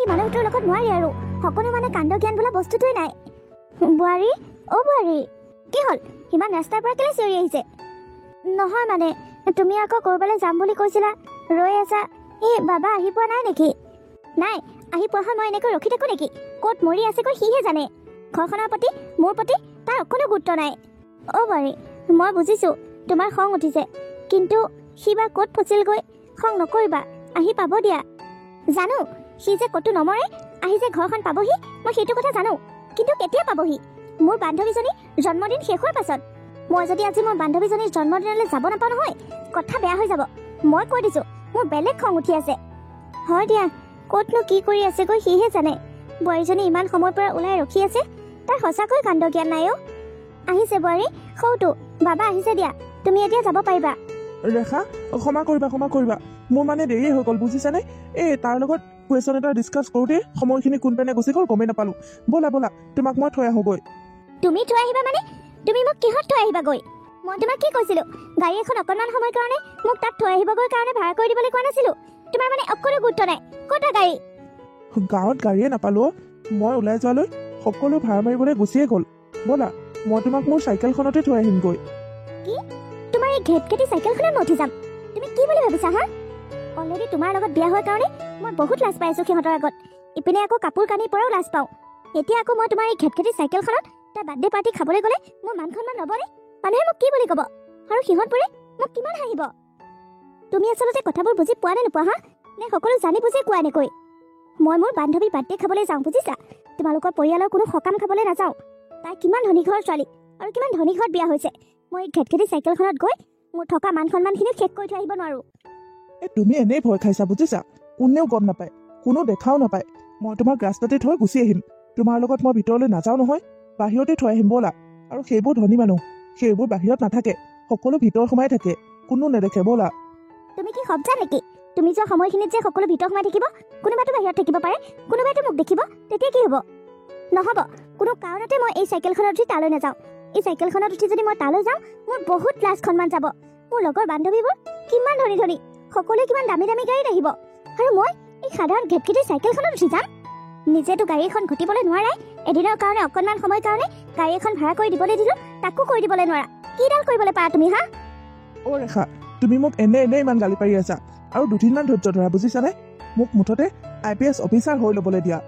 এই মানুহটোৰ লগত নোৱাৰি আৰু সকলো মানে কাণ্ড জ্ঞান বোলা বস্তুটোৱে নাই। বোৱাৰী অ বোৱাৰী কি হ'ল ইমান ৰাস্তাৰ পৰা কেলে চিঞৰি আহিছে? নহয় মানে তুমি আকৌ ক'ৰবালৈ যাম বুলি কৈছিলা, ৰৈ আছা। এই বাবা আহি পোৱা নাই নেকি? নাই, আহি পোৱা হয় মই এনেকৈ ৰখি থাকোঁ নেকি? ক'ত মৰি আছেগৈ সিহে জানে। ঘৰখনৰ প্ৰতি মোৰ প্ৰতি তাৰ অকণো গুৰুত্ব নাই। অ' বোৱাৰী মই বুজিছোঁ তোমাৰ খং উঠিছে, কিন্তু সি বা ক'ত ফচিলগৈ। খং নকৰিবা, আহি পাব দিয়া। জানো সি যে ক'তো নমৰে, আহি যে ঘৰখন পাবহি মই সেইটো কথা জানো, কিন্তু কেতিয়া পাবহি? মোৰ বান্ধৱীজনীৰ জন্মদিন শেষ হোৱাৰ পাছত। মই যদি আজি মোৰ বান্ধৱীজনীৰ জন্মদিনলৈ যাব নাপাওঁ নহয়, কথা বেয়া হৈ যাব। মই কৈ দিছোঁ মোৰ বেলেগ খং উঠি আছে। হয় দিয়া, ক'তনো কি কৰি আছেগৈ সিহে জানে। বোৱাৰীজনী ইমান সময়ৰ পৰা ওলাই ৰখি আছে, তাৰ সঁচাকৈ কাণ্ড জ্ঞান নাই অ'। আহিছে বোৱাৰী, সৌটো বাবা আহিছে দিয়া, তুমি এতিয়া যাব পাৰিবা। ৰেখা ক্ষমা কৰিবা, মোৰ মানে দেৰি হৈ গ'ল বুজিছানে। এই তাৰ লগত কুৱেশ্যন এটা ডিছকাছ কৰোঁতে সময়খিনি কোনপিনে গুচি গ'ল গমেই নাপালোঁ। ব'লা তোমাক মই থৈ আহোঁগৈ। তুমি থৈ আহিবা মানে? তুমি মোক কিহত থৈ আহিবাগৈ? মই তোমাক কি কৈছিলোঁ? গাড়ী এখন অকণমান সময়ৰ কাৰণে মোক তাত থৈ আহিবগৈ কাৰণে ভাড়া কৰি দিবলৈ কোৱা নাছিলোঁ? তোমাৰ মানে অকণো গুৰুত্ব নাই। ক'তা গাড়ী? গাঁৱত গাড়ীয়ে নাপালোঁ। মই ওলাই যোৱালৈ সকলো ভাড়া মাৰিবলৈ গুচিয়ে গ'ল। ব'লা মই তোমাক মোৰ চাইকেলখনতে থৈ আহিমগৈ। কি? তোমাৰ এই ঘেটঘেটি চাইকেলখনত মই উঠি যাম? তুমি কি বুলি ভাবিছা হা? অলৰেডি তোমাৰ লগত বিয়া হোৱাৰ কাৰণে মই বহুত লাজ পাই আছোঁ সিহঁতৰ আগত। ইপিনে আকৌ কাপোৰ কানিৰ পৰাও লাজ পাওঁ। এতিয়া আকৌ মই তোমাৰ এই ঘেটঘেটি চাইকেলখনত তাৰ বাৰ্থডে পাৰ্টি খাবলৈ গ'লে মোৰ মান সন্মান ল'বনে? মানুহে মোক কি বুলি ক'ব? আৰু সিহঁতবোৰে মোক কিমান হাঁহিব? তুমি আচলতে কথাবোৰ বুজি পোৱা নে নোপোৱা হা? নে সকলো জানি বুজি কোৱা এনেকৈ? মই মোৰ বান্ধৱীৰ বাৰ্থডে খাবলৈ যাওঁ বুজিছা। তোমালোকৰ পৰিয়ালৰ কোনো সকাম খাবলৈ নাযাওঁ। তাই কিমান ধনী ঘৰৰ ছোৱালী আৰু কিমান ধনী ঘৰত বিয়া হৈছে। মই এই ঘেটঘেটি চাইকেলখনত গৈ মোৰ থকা মান সন্মানখিনি শেষ কৰি থৈ আহিব নোৱাৰোঁ। তুমি এনেই ভয় খাইছা বুজিছা। কোনেও গম নাপায়, কোনো দেখাও নাপায়। মই তোমাক ৰাস্তাতে থৈ গুচি আহিম। তোমাৰ লগত মই ভিতৰলৈ নাযাওঁ নহয়, বাহিৰতে থৈ আহিম ব'লা। আৰু সেইবোৰ ধনী মানুহ, সেইবোৰ বাহিৰত নাথাকে, সকলো ভিতৰ সোমাই থাকে, কোনো নেদেখে ব'লা। তুমি কি সবজা নেকি? তুমি যোৱা সময়খিনিত যে সকলো ভিতৰ সোমাই থাকিব, কোনোবাটো বাহিৰত থাকিব পাৰে, কোনোবাইতো মোক দেখিব, তেতিয়া কি হ'ব? নহ'ব, কোনো কাৰণতে মই এই চাইকেলখনত উঠি তালৈ নাযাওঁ। এই চাইকেলখনত উঠি যদি মই তালৈ যাওঁ, মোৰ বহুত লাজ সন্মান যাব। মোৰ লগৰ বান্ধৱীবোৰ কিমান ধনী ধনী, সকলোৱে কিমান দামী দামী গাড়ীত আহিব, আৰু মই এই সাধাৰণ ঘেটঘেটি চাইকেলখনত উঠি যাম? নিজেতো গাড়ী এখন ঘটিবলৈ নোৱাৰাই, এদিনৰ কাৰণে অকণমান সময়ৰ কাৰণে গাড়ী এখন ভাড়া কৰি দিবলৈ দিলোঁ, তাকো কৰি দিবলৈ নোৱাৰা। কিডাল কৰিবলৈ পাৰা তুমি হা? অ' ৰেখা, তুমি মোক এনে ইমান গালি পাৰি আছা। আৰু দুদিনমান ধৈৰ্য ধৰা বুজিছানে। মোক মুঠতে IPS অফিচাৰ হৈ ল'বলৈ দিয়া।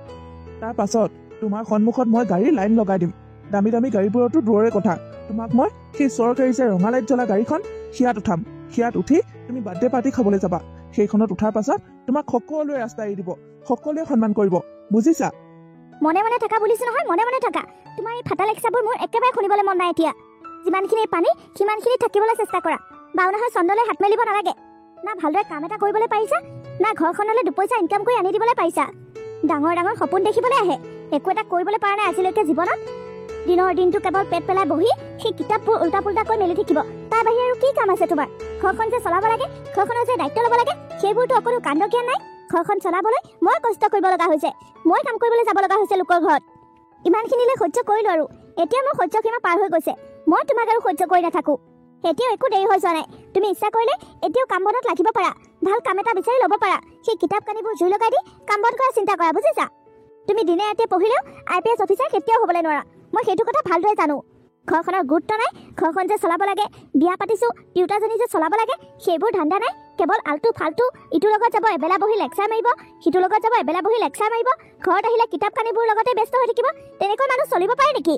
তাৰ পাছত তোমাৰ সন্মুখত মই গাড়ীৰ লাইন লগাই দিম। দামী দামী গাড়ীবোৰতো দূৰৰে কথা, তোমাক মই সেই চৰকাৰী যে ৰঙা লাইট জ্বলা গাড়ীখন, সিয়াত উঠাম। সিয়াত উঠি তুমি বাৰ্থডে পাৰ্টি খাবলৈ যাবা। সেইখনত উঠাৰ পাছত তোমাক সকলোৱে ৰাস্তা এৰি দিব, সকলোৱে সন্মান কৰিব, বুজিছা? মনে মনে থাকা বুলিছো নহয়, মনে মনে থাকা। তোমাৰ এই ফাটা লেকচাবোৰ মোৰ একেবাৰে শুনিবলৈ মন নাই এতিয়া। যিমানখিনি পানী সিমানখিনি থাকিবলৈ চেষ্টা কৰা। বাওনা হৈ চন্দ্ৰলৈ হাত মেলিব নালাগে। না ভালদৰে কাম এটা কৰিবলৈ পাৰিছা, না ঘৰখনলৈ দুপইচা ইনকাম কৰি আনি দিবলৈ পাৰিছা। ডাঙৰ ডাঙৰ সপোন দেখিবলৈ আহে, একো এটা কৰিবলৈ পৰা নাই আজিলৈকে জীৱনত। দিনৰ দিনটো কেৱল পেট পেলাই বহি সেই কিতাপবোৰ উল্টা পুল্টাকৈ মেলি থাকিব। তাৰ বাহিৰে আৰু কি কাম আছে তোমাৰ? ঘৰখন যে চলাব লাগে, ঘৰখনৰ যে দায়িত্ব ল'ব লাগে, সেইবোৰতো অকণো কাণ্ড জ্ঞান নাই। ঘৰখন চলাবলৈ মই কষ্ট কৰিব লগা হৈছে, মই কাম কৰিবলৈ যাব লগা হৈছে লোকৰ ঘৰত। ইমানখিনিলৈ সহ্য কৰিলোঁ আৰু এতিয়া মোৰ সহ্য সীমা পাৰ হৈ গৈছে। মই তোমাক আৰু সহ্য কৰি নাথাকোঁ। এতিয়াও একো দেৰি হৈ যোৱা নাই। তুমি ইচ্ছা কৰিলে এতিয়াও কাম বনত লাগিব পাৰা, ভাল কাম এটা বিচাৰি ল'ব পাৰা। সেই কিতাপ কানিবোৰ জুই লগাই দি কাম বন কৰা চিন্তা কৰা, বুজিছা? তুমি দিনে ৰাতিয়ে পঢ়িলেও IPS অফিচাৰ কেতিয়াও হ'বলৈ নোৱাৰা। মই সেইটো কথা ভালদৰে জানো। ঘৰখনৰ গুৰুত্ব নাই, ঘৰখন যে চলাব লাগে, বিয়া পাতিছোঁ, তিৰোতাজনী যে চলাব লাগে, সেইবোৰ ধান্দা নাই। কেৱল আল্টু ফাল্টু, ইটোৰ লগত যাব এবেলা বহি লেকচাৰ মাৰিব, সিটোৰ লগত যাব এবেলা বহি লেকচাৰ মাৰিব, ঘৰত আহিলে কিতাপ কানিবোৰ লগতে ব্যস্ত হৈ থাকিব। তেনেকৈ মানুহ চলিব পাৰে নেকি?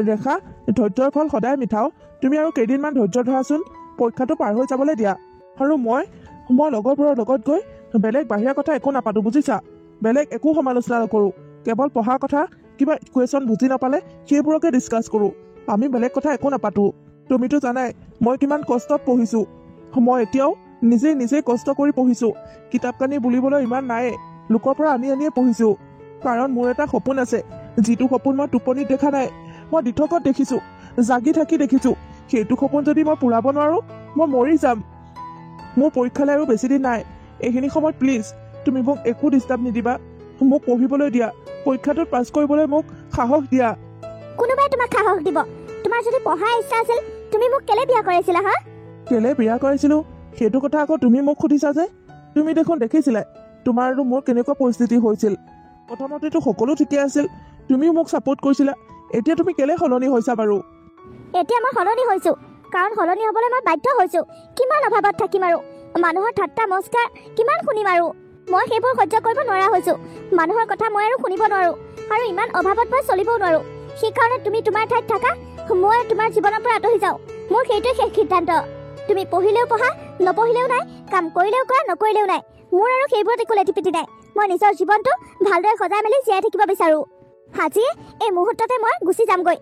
ৰেখা, ধৈৰ্যৰ ফল সদায় মিঠাও। তুমি আৰু কেইদিনমান ধৈৰ্য ধৰাচোন, পৰীক্ষাটো পাৰ হৈ যাবলৈ দিয়া। আৰু মই লগৰবোৰৰ লগত গৈ বেলেগ বাহিৰা কথা একো নাপাতো বুজিছা। বেলেগ একো সমালোচনা নকৰোঁ, কেৱল পঢ়াৰ কথা, কিবা কুৱেশ্যন বুজি নাপালে সেইবোৰকে ডিছকাছ কৰোঁ। আমি বেলেগ কথা একো নাপাতো। তুমিতো জানাই মই কিমান কষ্টত পঢ়িছোঁ। মই এতিয়াও নিজে কষ্ট কৰি পঢ়িছোঁ। কিতাপ কানি বুলিবলৈ ইমান নায়ে, লোকৰ পৰা আনিয়ে পঢ়িছোঁ। কাৰণ মোৰ এটা সপোন আছে, যিটো সপোন মই টোপনিত দেখা নাই, মই দিঠকত দেখিছোঁ, জাগি থাকি দেখিছোঁ। সেইটো সপোন যদি মই পূৰাব নোৱাৰোঁ, মই মৰি যাম। মোৰ পৰীক্ষালৈ আৰু বেছিদিন নাই। এইখিনি সময়ত প্লিজ তুমি মোক একো ডিষ্টাৰ্ব নিদিবা। মোক পঢ়িবলৈ দিয়া, পৰীক্ষাটোত পাছ কৰিবলৈ মোক সাহস দিয়া। কোনোবাই তোমাক সাহস দিব? তোমাৰ যদি পঢ়াৰ ইচ্ছা আছিল, তুমি মোক কেলে বিয়া কৰাইছিলা হা? কেলে বিয়া কৰাইছিলোঁ সেইটো কথা আকৌ তুমি মোক সুধিছা যে? তুমি দেখোন দেখিছিলা তোমাৰ আৰু মোৰ কেনেকুৱা পৰিস্থিতি হৈছিল। প্ৰথমতেতো সকলো ঠিকে আছিল, তুমিও মোক ছাপোৰ্ট কৰিছিলা, এতিয়া তুমি কেলে সলনি হৈছা বাৰু? এতিয়া মই সলনি হৈছোঁ, কাৰণ সলনি হ'বলৈ মই বাধ্য হৈছোঁ। কিমান অভাৱত থাকিম আৰু, মানুহৰ ঠাট্টা মস্কাৰ কিমান শুনিম আৰু। মই সেইবোৰ সহ্য কৰিব নোৱাৰা হৈছোঁ। মানুহৰ কথা মই আৰু শুনিব নোৱাৰোঁ, আৰু ইমান অভাৱত মই চলিবও নোৱাৰোঁ। সেইকাৰণে তুমি তোমাৰ ঠাইত থাকা, মই তোমাৰ জীৱনৰ পৰা আঁতৰি যাওঁ। মোৰ সেইটোৱে শেষ সিদ্ধান্ত। তুমি পঢ়িলেও পঢ়া, নপঢ়িলেও নাই, কাম কৰিলেও কৰা, নকৰিলেও নাই। মোৰ আৰু সেইবোৰত একো লেটিপিটি নাই। মই নিজৰ জীৱনটো ভালদৰে সজাই মেলি জীয়াই থাকিব বিচাৰোঁ। আজিয়ে এই মুহূৰ্ততে মই গুচি যামগৈ।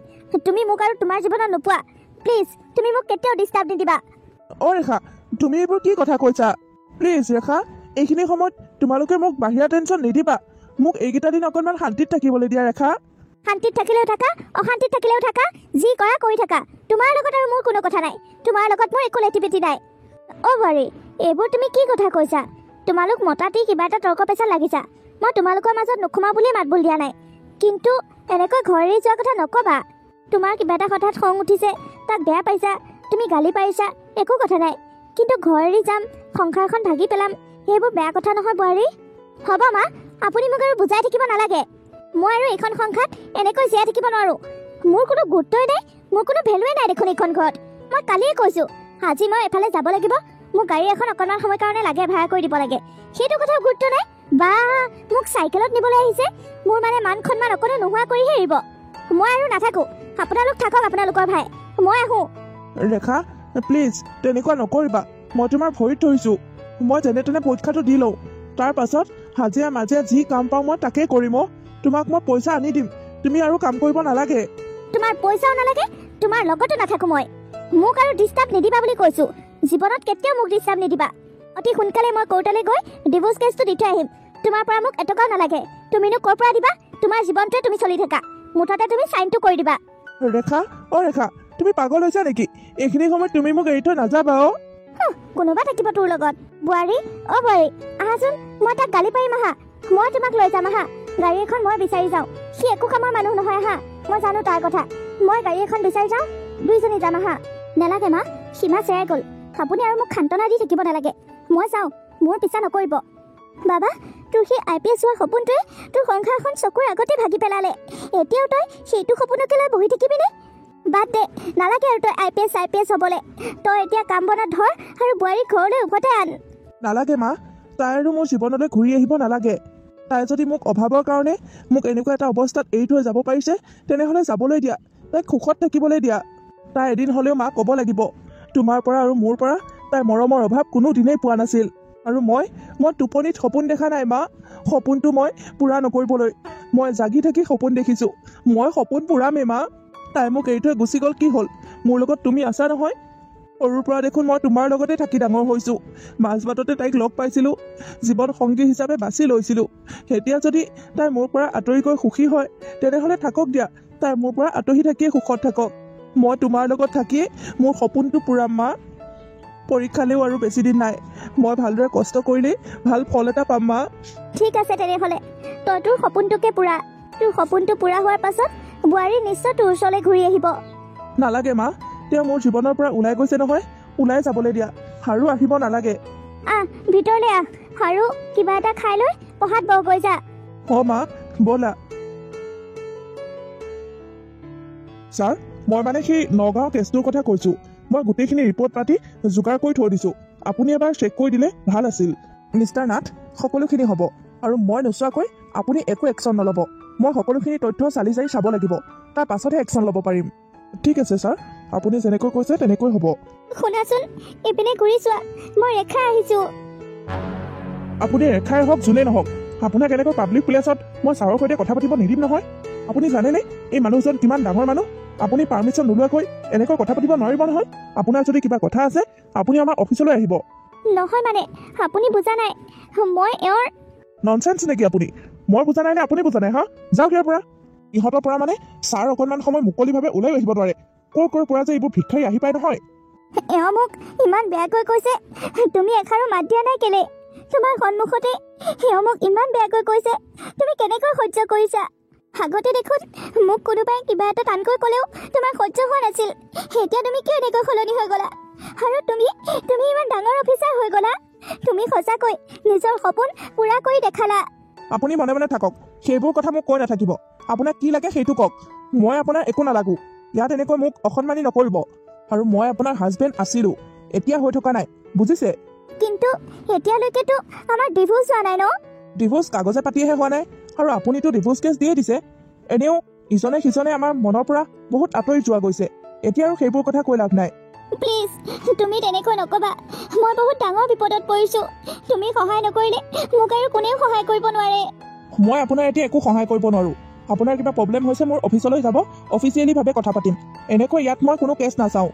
তুমি মোক আৰু তোমাৰ জীৱনত নোপোৱা। প্লিজ, তুমি মোক কেতিয়াও ডিষ্টাৰ্ব নিদিবা। অ' ৰেখা, তুমি এইবোৰ কি কথা কৈছা? প্লিজ ৰেখা, এইখিনি সময়ত তোমালোকে মোক বাহিৰা টেনশ্যন নিদিবা। মোক এইকেইটা দিন অকণমান শান্তিত থাকিবলৈ দিয়া ৰেখা। শান্তিত থাকিলেও থাকা, অশান্তিত থাকিলেও থাকা, যি কৰা কৰি থাকা। তোমাৰ লগত আৰু মোৰ কোনো কথা নাই। তোমাৰ লগত মোৰ একো লেটিপিটি নাই। অ' বাৰী, এইবোৰ তুমি কি কথা কৈছা? তোমালোক মতাটি কিবা এটা তৰ্ক পেচাল লাগিছা। মই তোমালোকৰ মাজত নোসোমাওঁ বুলিয়ে মাতবোল দিয়া নাই, কিন্তু এনেকৈ ঘৰ এৰি যোৱা কথা নক'বা। তোমাৰ কিবা এটা হঠাৎ খং উঠিছে, তাক বেয়া পাইছা, তুমি গালি পাৰিছা, একো কথা নাই। কিন্তু ঘৰ এৰি যাম, সংসাৰখন ভাগি পেলাম, সেইবোৰ বেয়া কথা নহয় বোৱাৰী। হ'ব মা, আপুনি মোক আৰু বুজাই থাকিব নালাগে। মই আৰু এইখন সংসাৰত এনেকৈ জীয়াই থাকিব নোৱাৰোঁ। মোৰ কোনো গুৰুত্বই নাই, মোৰ কোনো ভেলুৱে নাই দেখোন এইখন ঘৰত। মই কালিয়ে কৈছোঁ, আজি মই এফালে যাব লাগিব, মোক গাড়ী এখন অকণমান সময়ৰ কাৰণে লাগে, ভাড়া কৰি দিব লাগে। সেইটো কথাও গুৰুত্ব নাই। বা, মোক চাইকেলত নিবলৈ আহিছে, মোৰ মানে মান সন্মান অকণো নোহোৱা কৰিহে এৰিব। মই আৰু নাথাকোঁ। আপোনালোক থাকক আপোনালোকৰ ভাই, মই আহোঁ। ৰেখা প্লিজ, তেনেকুৱা নকৰিবা। মই তোমাৰ ভৰিত ধৰিছোঁ। মই যেনে তেনে পৰীক্ষাটো দি লওঁ, তাৰ পাছত হাজিৰা মাজিৰা যি কাম পাওঁ মই তাকেই কৰিম। তোমাক মই পইচা আনি দিম, তুমি আৰু কাম কৰিব নালাগে। তোমাৰ পইচাও নালাগে, তোমাৰ লগতো নাথাকোঁ মই। মোক আৰু ডিষ্টাৰ্ব নিদিবা বুলি কৈছোঁ। জীৱনত কেতিয়াও মোক ডিষ্টাৰ্ব নিদিবা। অতি সোনকালে মই কোৰ্টলৈ গৈ ডিভোৰ্চ কেছটো দি থৈ আহিম। তোমাৰ পৰা মোক এটকাও নালাগে। তুমিনো ক'ৰ পৰা দিবা? তোমাৰ জীৱনটোৱে তুমি চলি থাকা, মুঠতে তুমি চাইনটো কৰি দিবা। ৰেখা, অ' ৰেখা, তুমি পাগল হৈছা নেকি? এইখিনি সময়ত তুমি মোক এৰি থৈ নাযাবা। কোনোবা থাকিব তোৰ লগত। বোৱাৰী, অ' বোৱাৰী, আহাচোন, মই তাক গালি পাৰিম আহা। মই তোমাক লৈ যাম আহা। গাড়ী এখন মই বিচাৰি যাওঁ। সি একো কামৰ মানুহ নহয় আহা। মই জানো তাৰ কথা। মই গাড়ী এখন বিচাৰি যাওঁ, দুইজনী যাম আহা। নালাগে মা, সীমা চেৰাই গ'ল। আপুনি আৰু মোক সান্তনা দি থাকিব নালাগে। মই যাওঁ, মোৰ পিছা নকৰিব। বাবা, তোৰ সেই IPS হোৱাৰ সপোনটোৱে তোৰ সংসাৰখন চকুৰ আগতে ভাগি পেলালে। এতিয়াও তই সেইটো সপোনকে লৈ বহি থাকিবিনে? বাদ দে, নালাগে আৰু তই IPS হ'বলৈ। তই এতিয়া কাম বনত ধৰ আৰু বোৱাৰীক ঘৰলৈ উভতাই আন। নালাগে মা, তাই আৰু মোৰ জীৱনলৈ ঘূৰি আহিব নালাগে। তাই যদি মোক অভাৱৰ কাৰণে মোক এনেকুৱা এটা অৱস্থাত এৰি থৈ যাব পাৰিছে, তেনেহ'লে যাবলৈ দিয়া, তাইক সুখত থাকিবলৈ দিয়া। তাই এদিন হ'লেও মা ক'ব লাগিব, তোমাৰ পৰা আৰু মোৰ পৰা তাই মৰমৰ অভাৱ কোনো দিনেই পোৱা নাছিল। আৰু মই টোপনিত সপোন দেখা নাই মা। সপোনটো মই পূৰা নকৰিবলৈ মই জাগি থাকি সপোন দেখিছোঁ। মই সপোন পূৰামেই মা। তাই মোক এৰি থৈ গুচি গ'ল, কি হ'ল? মোৰ লগত তুমি আছা নহয়। সৰুৰ পৰা দেখোন মই তোমাৰ লগতে থাকি ডাঙৰ হৈছোঁ। মাজ বাটতে তাইক লগ পাইছিলোঁ, জীৱন সংগী হিচাপে বাছি লৈছিলোঁ। এতিয়া যদি তাই মোৰ পৰা আঁতৰি গৈ সুখী হয়, তেনেহ'লে থাকক দিয়া, তাই মোৰ পৰা আঁতৰি থাকিয়ে সুখত থাকক। মই তোমাৰ লগত থাকিয়ে মোৰ সপোনটো পূৰাম মা। পৰীক্ষালৈও আৰু বেছি দিন নাই। মই ভালদৰে কষ্ট কৰিলেই ভাল ফল এটা পাম মা। ঠিক আছে তেনেহ'লে, তই তোৰ সপোনটোকে পূৰা। তোৰ সপোনটো পূৰা হোৱাৰ পাছত বোৱাৰী নিশ্চয় তোৰ ওচৰলৈ ঘূৰি আহিব। নালাগে মা, তেওঁ মোৰ জীৱনৰ পৰা ওলাই গৈছে নহয়, ওলাই যাবলৈ দিয়া, আৰু আহিব নালাগে। আহ, ভিতৰলৈ আহ, আৰু কিবা এটা খাই লৈ পঢ়াত বহগৈ যা। মা, ব'লা। ছাৰ, মই মানে সেই নগাঁও কেছটোৰ কথা কৈছোঁ। মই গোটেইখিনি ৰিপৰ্ট পাতি যোগাৰ কৰি থৈ দিছোঁ। আপুনি এবাৰ চেক কৰি দিলে ভাল আছিল। মিষ্টাৰ নাথ, সকলোখিনি হ'ব, আৰু মই নোচোৱাকৈ আপুনি একো একশ্যন নল'ব। মই সকলোখিনি তথ্য চালি জাৰি চাব লাগিব, তাৰ পাছতহে একশ্যন ল'ব পাৰিম। ঠিক আছে ছাৰ, আপুনি যেনেকৈ কৈছে তেনেকৈ হ'ব। শুনাচোন, এইপিনে ঘূৰি চোৱা, মই ৰেখা আহিছোঁ। আপুনি ৰেখাই হওক যোনেই নহওক, আপোনাক এনেকৈ পাব্লিক প্লেচত মই ছাৰৰ সৈতে কথা পাতিব নিদিম নহয়। আপুনি জানেনে এই মানুহজন কিমান ডাঙৰ মানুহ? আপুনি পাৰ্মিশ্যন নোলোৱাকৈ এনেকৈ কথা পাতিব নোৱাৰিব নহয়। আপোনাৰ যদি কিবা কথা আছে, আপুনি আমাৰ অফিচলৈ আহিব। নহয় মানে, আপুনি বুজা নাই, মই এওঁৰ ননচেন্স নেকি আপুনি? মই বুজা নাই নে আপুনি বুজা নাই? হা, যাওক ইয়াৰ পৰা। ইহঁতৰ পৰা মানে ছাৰ অকণমান সময় মুকলিভাৱে ওলাই আহিব নোৱাৰে। ক'ৰ পৰা যে এইবোৰ ভিক্ষাৰী আহি পায় নহয়। এওঁ মোক ইমান বেয়াকৈ কৈছে, তুমি এষাৰো মাত দিয়া নাই কেলে? তোমাৰ সন্মুখতে এওঁ মোক ইমান বেয়াকৈ কৈছে, তুমি কেনেকৈ সহ্য কৰিছা? আগতে দেখোন মোক কোনোবাই কিবা এটা টানকৈ ক'লেও তোমাৰ সহ্য হোৱা নাছিল। এতিয়া তুমি কিয় এনেকৈ সলনি হৈ গ'লা? আৰু তুমি ইমান ডাঙৰ অফিচাৰ হৈ গ'লা। তুমি সঁচাকৈ নিজৰ সপোন পূৰা কৰি দেখালা। আপুনি মনে মনে থাকক, সেইবোৰ কথা মোক কৈ নাথাকিব। আপোনাক কি লাগে সেইটো কওক, মই আপোনাৰ একো নালাগো। ইয়াত এনেকৈ মোক অসন্মানি নকৰিব। আৰু মই আপোনাৰ হাজবেণ্ড আছিলোঁ, এতিয়া হৈ থকা নাই, বুজিছে? কিন্তু এতিয়ালৈকেতো আমাৰ ডিভোৰ্চ হোৱা নাই ন? ডিভোৰ্চ কাগজে পাতিহে হোৱা নাই, আৰু আপুনিতো ডিভোৰ্চ কেছ দিয়ে দিছে। এনেও ইজনে সিজনে আমাৰ মনৰ পৰা বহুত আঁতৰি যোৱা গৈছে, এতিয়া আৰু সেইবোৰ কথা কৈ লাভ নাই। প্লিজ, তুমি তেনেকৈ নকবা। মই বহুত ডাঙৰ বিপদত পৰিছোঁ। তুমি সহায় নকৰিলে মোক আৰু কোনেও সহায় কৰিব নোৱাৰে। মই আপোনাৰ এতিয়া একো সহায় কৰিব নোৱাৰোঁ। আপোনাৰ কিবা প্ৰব্লেম হৈছে মোৰ অফিচলৈ যাব, অফিচিয়েলিভাৱে কথা পাতিম। এনেকৈ ইয়াত মই কোনো কেছ নাচাওঁ।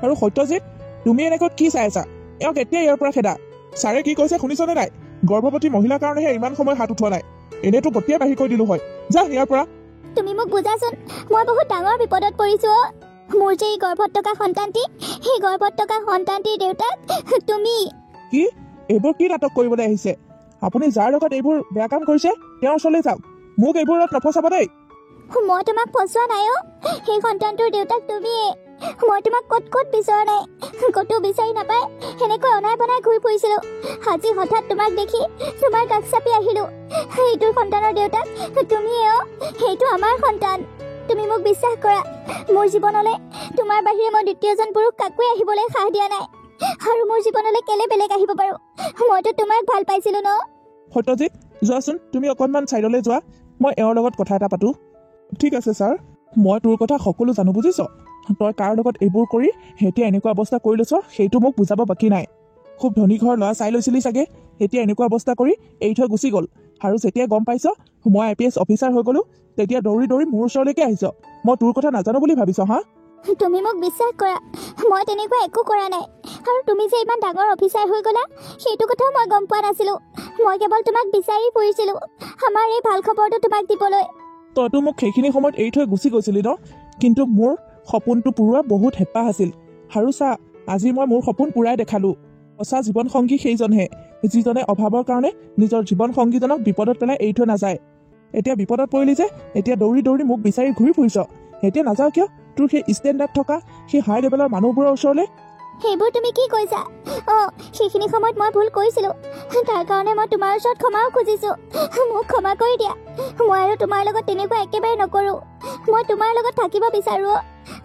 আৰু সত্যজিৎ, তুমি এনেকৈ কি চাই আছা? এওঁক এতিয়া ইয়াৰ পৰা খেদা। ছাৰে কি কৈছে শুনিছনে নাই? গৰ্ভৱতী মহিলাৰ কাৰণেহে ইমান সময় হাত উঠোৱা নাই, এনেইতো গতিয়ে বাহিৰ কৰি দিলোঁ হয়। যা ইয়াৰ পৰা। তুমি মোক বুজাচোন, মই বহুত ডাঙৰ বিপদত পৰিছোঁ। মোৰ যে এই গৰ্ভত থকা সন্তানটি, সেই গৰ্ভত থকা সন্তানটিৰ দেউতাক তুমি। কি? এইবোৰ কি নাটক কৰিবলৈ আহিছে? আপুনি যাৰ লগত এইবোৰ বেয়া কাম কৰিছে তেওঁৰ ওচৰলৈ যাওক, মোক এইবোৰত নফচাব দেই। মই তোমাক ফচোৱা নাই অ', সেই সন্তানটোৰ দেউতাক তুমিয়ে। মই তোমাক ক'ত ক'ত বিচৰা নাই, ক'তো বিচাৰি নাপাই সেনেকৈ অনাই বনাই ঘূৰি ফুৰিছিলোঁ। আজি হঠাৎ তোমাক দেখি তোমাৰ কাষ চাপি আহিলোঁ। সেইটো সন্তানৰ দেউতাক তুমিয়ে অ', সেইটো আমাৰ সন্তান। তুমি মোক বিশ্বাস কৰা, মোৰ জীৱনলৈ তোমাৰ বাহিৰে মই দ্বিতীয়জন পুৰুষ কাকোৱে আহিবলৈ সাহ দিয়া নাই। আৰু মোৰ জীৱনলৈ কেলে বেলেগ আহিব পাৰোঁ? মইতো তোমাক ভাল পাইছিলোঁ ন? সত্যজিৎ, যোৱাচোন, তুমি অকণমান ছাইডলৈ যোৱা, মই এওঁৰ লগত কথা এটা পাতোঁ। ঠিক আছে ছাৰ, মই তোৰ কথা সকলো জানো, বুজিছ? তই কাৰ লগত এইবোৰ কৰি এতিয়া এনেকুৱা অৱস্থা কৰি লৈছ সেইটো মোক বুজাব বাকী নাই। খুব ধনী ঘৰৰ ল'ৰা চাই লৈছিলি চাগে, এতিয়া এনেকুৱা অৱস্থা কৰি এৰি থৈ গুচি গ'ল। আৰু যেতিয়া গম পাইছ মই IPS অফিচাৰ হৈ গ'লোঁ, তেতিয়া দৌৰি দৌৰি মোৰ ওচৰলৈকে আহিছ। মই তোৰ কথা নাজানো বুলি ভাবিছ হা? তুমি মোক বিশ্বাস কৰা, মই তেনেকুৱা একো কৰা নাই। আৰু তুমি যে ইমান ডাঙৰ অফিচাৰ হৈ গ'লা সেইটো কথাও মই গম পোৱা নাছিলোঁ। মই কেৱল তোমাক বিচাৰি ফুৰিছিলোঁ, আমাৰ এই ভাল খবৰটো তোমাক দিবলৈ। তইতো মোক সেইখিনি সময়ত এৰি থৈ গুচি গৈছিলি ন, কিন্তু মোৰ সপোনটো পূৰোৱা বহুত হেঁপাহ আছিল। আৰু চা, আজি মই মোৰ সপোন পূৰাই দেখালোঁ। সঁচা জীৱন সংগী সেইজনহে, যিজনে অভাৱৰ কাৰণে নিজৰ জীৱন সংগীজনক বিপদত পেলাই এৰি থৈ নাযায়। এতিয়া বিপদত পৰিলি যে এতিয়া দৌৰি দৌৰি মোক বিচাৰি ঘূৰি ফুৰিছ। এতিয়া নাযাওঁ কিয় তোৰ সেই ষ্টেণ্ডাৰ্ড থকা সেই হাই লেভেলৰ মানুহবোৰৰ ওচৰলৈ? সেইবোৰ তুমি কি কৈছা? অঁ, সেইখিনি সময়ত মই ভুল কৰিছিলোঁ, তাৰ কাৰণে মই তোমাৰ ওচৰত ক্ষমাও খুজিছোঁ। মোক ক্ষমা কৰি দিয়া। মই আৰু তোমাৰ লগত তেনেকুৱা একেবাৰে নকৰোঁ। মই তোমাৰ লগত থাকিব বিচাৰোঁ।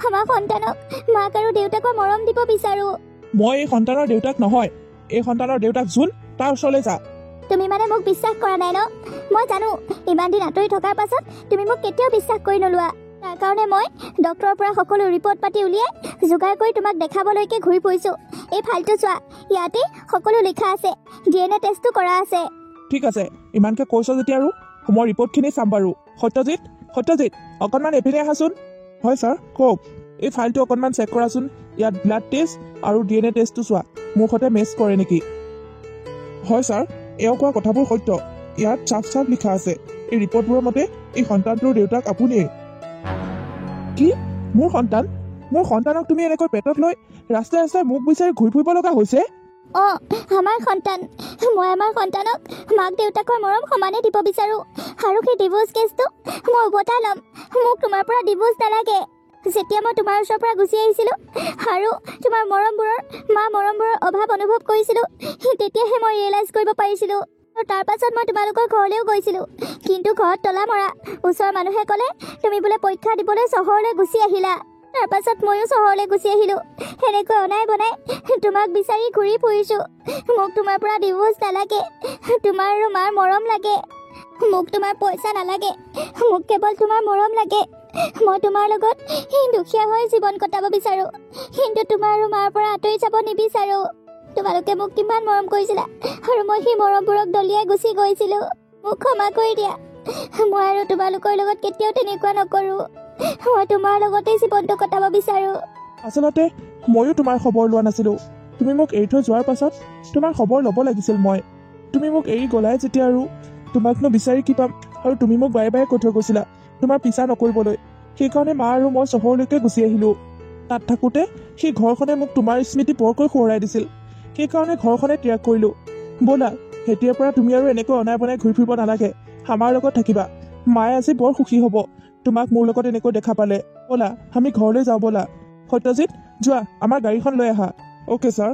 আমাৰ সন্তানক মাক আৰু দেউতাকৰ মৰম দিব বিচাৰোঁ। মই এই সন্তানৰ দেউতাক নহয়, এই সন্তানৰ দেউতাক যোন তাৰ ওচৰলৈ যা। তুমি মানে মোক বিশ্বাস কৰা নাই ন? মই জানো, ইমান দিন আঁতৰি থকাৰ পাছত তুমি মোক কেতিয়াও বিশ্বাস কৰি নোলোৱা। তাৰ কাৰণে মই ডক্টৰৰ পৰা সকলো ৰিপৰ্ট পাতি উলিয়াই যোগাৰ কৰি তোমাক দেখাবলৈকে ঘূৰি ফুৰিছোঁ। এই ফাইলটো চোৱা, ইয়াতে সকলো লিখা আছে, DNA টেষ্টো কৰা আছে। ঠিক আছে, ইমানকৈ কৈছ যেতিয়া আৰু মই ৰিপৰ্টখিনি চাম বাৰু। সত্যজিৎ, সত্যজিৎ, অকণমান এপিনে আহাচোন। হয় ছাৰ, কওক। এই ফাইলটো অকণমান চেক কৰাচোন, ইয়াত ব্লাড টেষ্ট আৰু DNA টেষ্টটো চোৱা, মোৰ সৈতে মেচ কৰে নেকি? হয় ছাৰ, এওঁ কোৱা কথাবোৰ সত্য। ইয়াত চাফ চাফ লিখা আছে, এই ৰিপৰ্টবোৰৰ মতে এই সন্তানটোৰ দেউতাক আপুনিয়েই। কি? মোৰ সন্তান? মোৰ সন্তানক তুমি এনেকৈ পেটত লৈ ৰাস্তাই ৰাস্তাই মোক বিচাৰি ঘূৰি ফুৰিব লগা হৈছে? অঁ, আমাৰ সন্তান। মই আমাৰ সন্তানক মাক দেউতাকৰ মৰম সমানে দিব বিচাৰোঁ। আৰু সেই ডিভোৰ্চ কেছটো মই উভতাই ল'ম। মোক তোমাৰ পৰা ডিভোৰ্চ নালাগে। যেতিয়া মই তোমাৰ ওচৰৰ পৰা গুচি আহিছিলোঁ আৰু তোমাৰ মৰমবোৰৰ অভাৱ অনুভৱ কৰিছিলোঁ, তেতিয়াহে মই ৰিয়েলাইজ কৰিব পাৰিছিলোঁ। আৰু তাৰ পাছত মই তোমালোকৰ ঘৰলৈও গৈছিলোঁ, কিন্তু ঘৰত তলা মৰা। ওচৰৰ মানুহে ক'লে তুমি বোলে পৰীক্ষা দিবলৈ চহৰলৈ গুচি আহিলা। তাৰ পাছত ময়ো চহৰলৈ গুচি আহিলোঁ। সেনেকৈ অনাই বনাই তোমাক বিচাৰি ঘূৰি ফুৰিছোঁ। মোক তোমাৰ পৰা ডিভোৰ্চ নালাগে, তোমাৰ আৰু মাৰ মৰম লাগে। মোক তোমাৰ পইচা নালাগে, মোক কেৱল তোমাৰ মৰম লাগে। মই তোমাৰ লগত দুখীয়া হৈ জীৱন কটাব বিচাৰোঁ, কিন্তু তোমাৰ আৰু মাৰ পৰা আঁতৰি যাব নিবিচাৰোঁ। তোমালোকে মোক কিমান মৰম কৰিছিলা আৰু মই সেই মৰমবোৰক দলিয়াই গুচি গৈছিলোঁ। মোক ক্ষমা কৰি দিয়া। মই আৰু তোমালোকৰ লগত কেতিয়াও তেনেকুৱা নকৰোঁ। মই তোমাৰ লগতে জীৱনটো কটাব বিচাৰোঁ। আচলতে ময়ো তোমাৰ খবৰ লোৱা নাছিলোঁ। তুমি মোক এৰি থৈ যোৱাৰ পাছত তোমাৰ খবৰ ল'ব লাগিছিল মই। তুমি মোক এৰি গ'লাই যেতিয়া আৰু তোমাকনো বিচাৰি কি পাম? আৰু তুমি মোক বাৰে বাৰে কৈ থৈ গৈছিলা তোমাৰ পিছা নকৰিবলৈ। সেইকাৰণে মা আৰু মই চহৰলৈকে গুচি আহিলোঁ। তাত থাকোঁতে সেই ঘৰখনে মোক তোমাৰ স্মৃতি বৰকৈ সোঁৱৰাই দিছিল। সেইকাৰণে ঘৰখনে ত্যাগ কৰিলোঁ। ব'লা, এতিয়াৰ পৰা তুমি আৰু এনেকৈ অনাই বনাই ঘূৰি ফুৰিব নালাগে, আমাৰ লগত থাকিবা। মায়ে আজি বৰ সুখী হ'ব তোমাক মোৰ লগত এনেকৈ দেখা পালে। ব'লা, আমি ঘৰলৈ যাওঁ ব'লা। সত্যজিৎ, যোৱা, আমাৰ গাড়ীখন লৈ আহা। Okay sir.